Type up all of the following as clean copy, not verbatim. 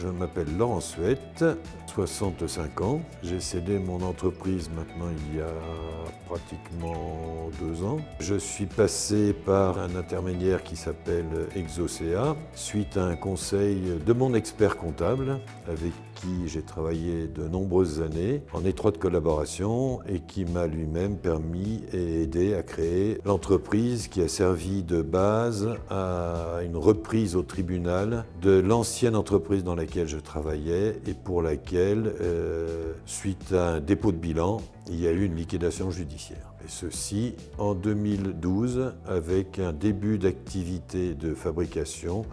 Je m'appelle Laurent Suette, 65 ans. J'ai cédé mon entreprise maintenant il y a pratiquement 2 ans. Je suis passé par un intermédiaire qui s'appelle Exocea, suite à un conseil de mon expert comptable, avec qui j'ai travaillé de nombreuses années en étroite collaboration et qui m'a lui-même permis et aidé à créer l'entreprise qui a servi de base à une reprise au tribunal de l'ancienne entreprise dans laquelle je travaillais et pour laquelle, suite à un dépôt de bilan, il y a eu une liquidation judiciaire. Et ceci en 2012 avec un début d'activité de fabrication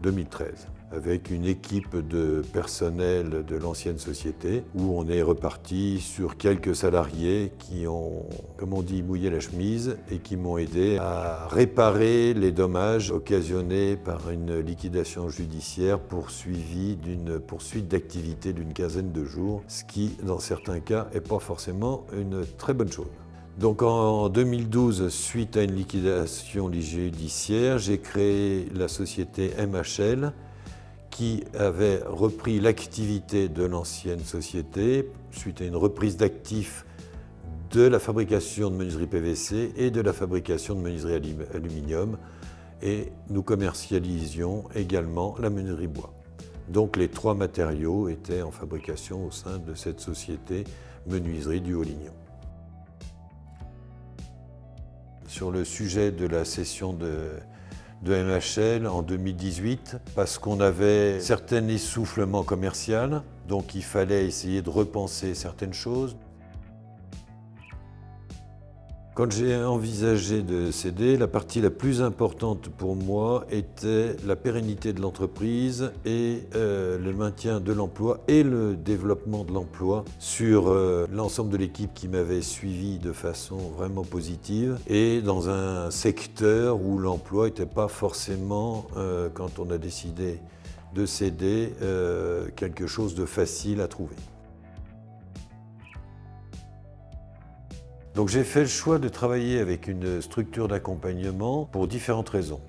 2013. Avec une équipe de personnel de l'ancienne société où on est reparti sur quelques salariés qui ont, comme on dit, mouillé la chemise et qui m'ont aidé à réparer les dommages occasionnés par une liquidation judiciaire poursuivie d'une poursuite d'activité d'une quinzaine de jours, ce qui, dans certains cas, n'est pas forcément une très bonne chose. Donc en 2012, suite à une liquidation judiciaire, j'ai créé la société MHL qui avait repris l'activité de l'ancienne société suite à une reprise d'actifs de la fabrication de menuiserie PVC et de la fabrication de menuiserie aluminium et nous commercialisions également la menuiserie bois. Donc les 3 matériaux étaient en fabrication au sein de cette société menuiserie du Haut-Lignon. Sur le sujet de la cession de MHL en 2018, parce qu'on avait certains essoufflements commerciaux, donc il fallait essayer de repenser certaines choses. Quand j'ai envisagé de céder, la partie la plus importante pour moi était la pérennité de l'entreprise et le maintien de l'emploi et le développement de l'emploi sur l'ensemble de l'équipe qui m'avait suivi de façon vraiment positive et dans un secteur où l'emploi n'était pas forcément, quand on a décidé de céder, quelque chose de facile à trouver. Donc j'ai fait le choix de travailler avec une structure d'accompagnement pour différentes raisons.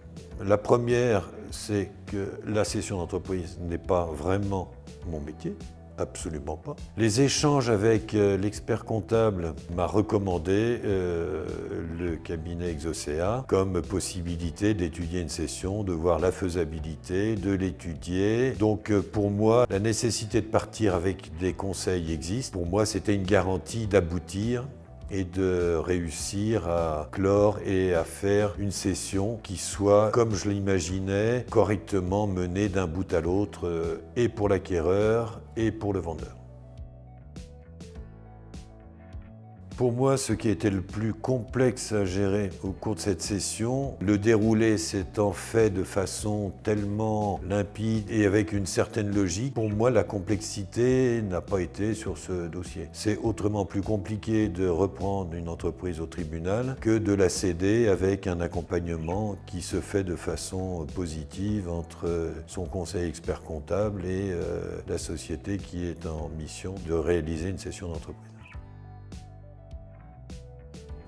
La première, c'est que la cession d'entreprise n'est pas vraiment mon métier, absolument pas. Les échanges avec l'expert comptable m'a recommandé le cabinet Exocea comme possibilité d'étudier une cession, de voir la faisabilité, de l'étudier. Donc pour moi, la nécessité de partir avec des conseils existe. Pour moi, c'était une garantie d'aboutir et de réussir à clore et à faire une cession qui soit, comme je l'imaginais, correctement menée d'un bout à l'autre, et pour l'acquéreur et pour le vendeur. Pour moi, ce qui a été le plus complexe à gérer au cours de cette session, le déroulé s'étant fait de façon tellement limpide et avec une certaine logique, pour moi, la complexité n'a pas été sur ce dossier. C'est autrement plus compliqué de reprendre une entreprise au tribunal que de la céder avec un accompagnement qui se fait de façon positive entre son conseil expert comptable et la société qui est en mission de réaliser une cession d'entreprise.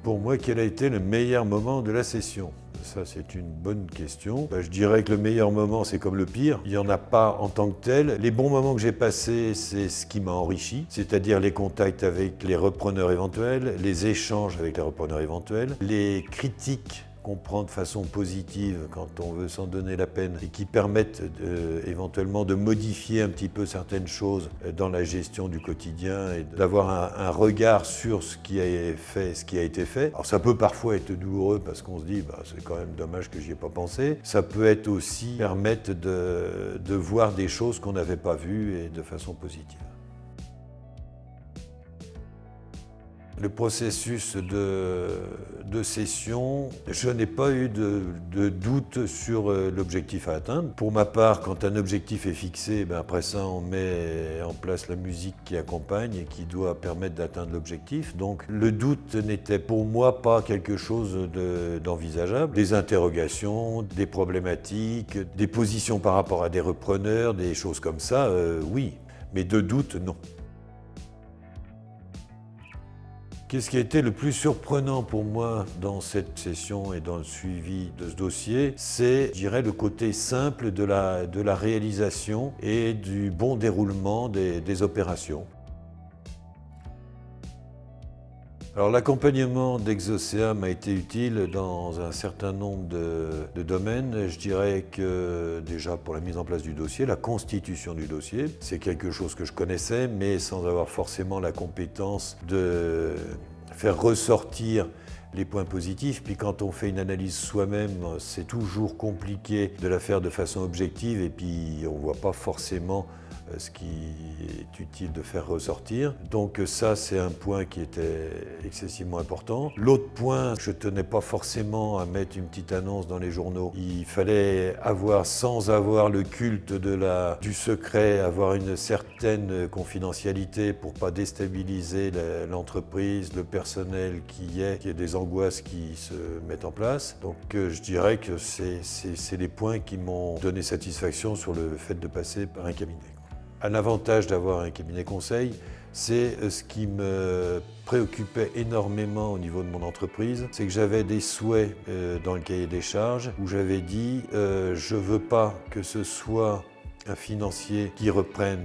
Pour moi, quel a été le meilleur moment de la session ? Ça, c'est une bonne question. Je dirais que le meilleur moment, c'est comme le pire. Il n'y en a pas en tant que tel. Les bons moments que j'ai passés, c'est ce qui m'a enrichi, c'est-à-dire les contacts avec les repreneurs éventuels, les échanges avec les repreneurs éventuels, les critiques qu'on prend de façon positive quand on veut s'en donner la peine et qui permettent éventuellement de modifier un petit peu certaines choses dans la gestion du quotidien et d'avoir un regard sur ce qui a été fait. Alors ça peut parfois être douloureux parce qu'on se dit c'est quand même dommage que j'y ai pas pensé. Ça peut être aussi permettre de voir des choses qu'on n'avait pas vues et de façon positive. Le processus de cession, je n'ai pas eu de doute sur l'objectif à atteindre. Pour ma part, quand un objectif est fixé, après ça, on met en place la musique qui accompagne et qui doit permettre d'atteindre l'objectif. Donc le doute n'était pour moi pas quelque chose d'envisageable. Des interrogations, des problématiques, des positions par rapport à des repreneurs, des choses comme ça, oui. Mais de doute, non. Qu'est-ce qui a été le plus surprenant pour moi dans cette session et dans le suivi de ce dossier, c'est, je dirais, le côté simple de la réalisation et du bon déroulement des opérations. Alors l'accompagnement d'Exocea m'a été utile dans un certain nombre de domaines. Je dirais que déjà pour la mise en place du dossier, la constitution du dossier, c'est quelque chose que je connaissais, mais sans avoir forcément la compétence de faire ressortir les points positifs. Puis quand on fait une analyse soi-même, c'est toujours compliqué de la faire de façon objective et puis on ne voit pas forcément ce qui est utile de faire ressortir. Donc ça, c'est un point qui était excessivement important. L'autre point, je ne tenais pas forcément à mettre une petite annonce dans les journaux. Il fallait avoir, sans avoir le culte du secret, avoir une certaine confidentialité pour ne pas déstabiliser l'entreprise, le personnel qu'il y ait des angoisses qui se mettent en place. Donc je dirais que c'est les points qui m'ont donné satisfaction sur le fait de passer par un cabinet. Un avantage d'avoir un cabinet conseil, c'est ce qui me préoccupait énormément au niveau de mon entreprise, c'est que j'avais des souhaits dans le cahier des charges où j'avais dit je ne veux pas que ce soit un financier qui reprenne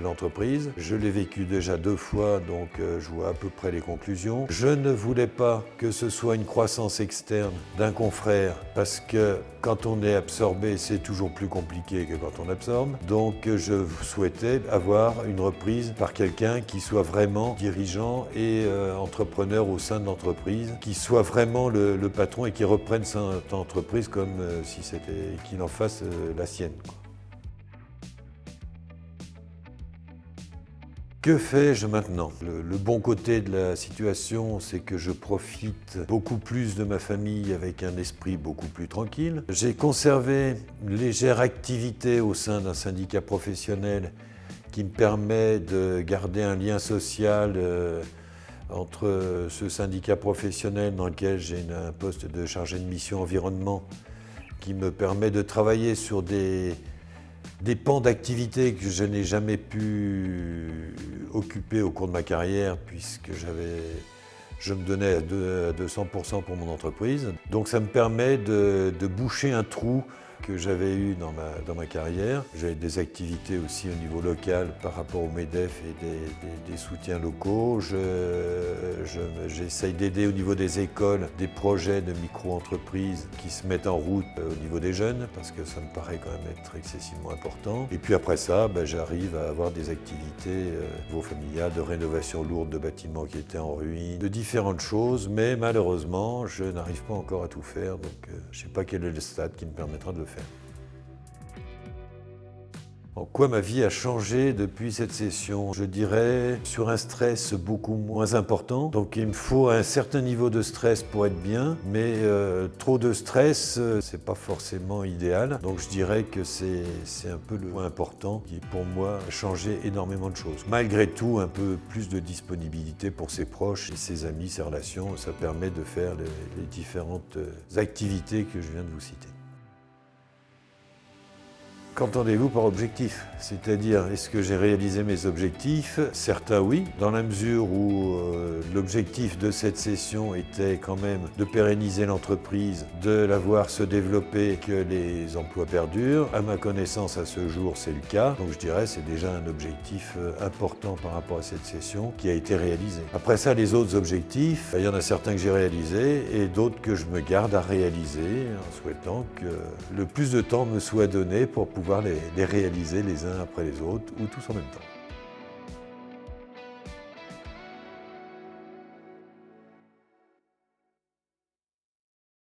l'entreprise. Je l'ai vécu déjà 2 fois, donc je vois à peu près les conclusions. Je ne voulais pas que ce soit une croissance externe d'un confrère, parce que quand on est absorbé, c'est toujours plus compliqué que quand on absorbe. Donc je souhaitais avoir une reprise par quelqu'un qui soit vraiment dirigeant et entrepreneur au sein de l'entreprise, qui soit vraiment le patron et qui reprenne cette entreprise comme si c'était qu'il en fasse la sienne, quoi. Que fais-je maintenant? Le bon côté de la situation, c'est que je profite beaucoup plus de ma famille avec un esprit beaucoup plus tranquille. J'ai conservé une légère activité au sein d'un syndicat professionnel qui me permet de garder un lien social entre ce syndicat professionnel dans lequel j'ai un poste de chargé de mission environnement qui me permet de travailler sur des pans d'activité que je n'ai jamais pu occuper au cours de ma carrière puisque je me donnais à 200% pour mon entreprise. Donc ça me permet de boucher un trou que j'avais eu dans ma carrière. J'avais des activités aussi au niveau local par rapport au MEDEF et des soutiens locaux. J'essaye d'aider au niveau des écoles des projets de micro-entreprises qui se mettent en route au niveau des jeunes parce que ça me paraît quand même être excessivement important. Et puis après ça, j'arrive à avoir des activités familiales de rénovation lourde de bâtiments qui étaient en ruine, de différentes choses, mais malheureusement, je n'arrive pas encore à tout faire, donc je ne sais pas quel est le stade qui me permettra de le faire. En quoi ma vie a changé depuis cette session? Je dirais sur un stress beaucoup moins important. Donc il me faut un certain niveau de stress pour être bien, mais trop de stress, c'est pas forcément idéal. Donc je dirais que c'est un peu le point important qui pour moi a changé énormément de choses. Malgré tout, un peu plus de disponibilité pour ses proches et ses amis, ses relations, ça permet de faire les différentes activités que je viens de vous citer. Qu'entendez-vous par objectif? C'est-à-dire, est-ce que j'ai réalisé mes objectifs? Certains oui, dans la mesure où l'objectif de cette session était quand même de pérenniser l'entreprise, de la voir se développer, que les emplois perdurent. À ma connaissance, à ce jour, c'est le cas. Donc je dirais que c'est déjà un objectif important par rapport à cette session qui a été réalisé. Après ça, les autres objectifs, il y en a certains que j'ai réalisés et d'autres que je me garde à réaliser en souhaitant que le plus de temps me soit donné pour pouvoir les réaliser les uns après les autres ou tous en même temps.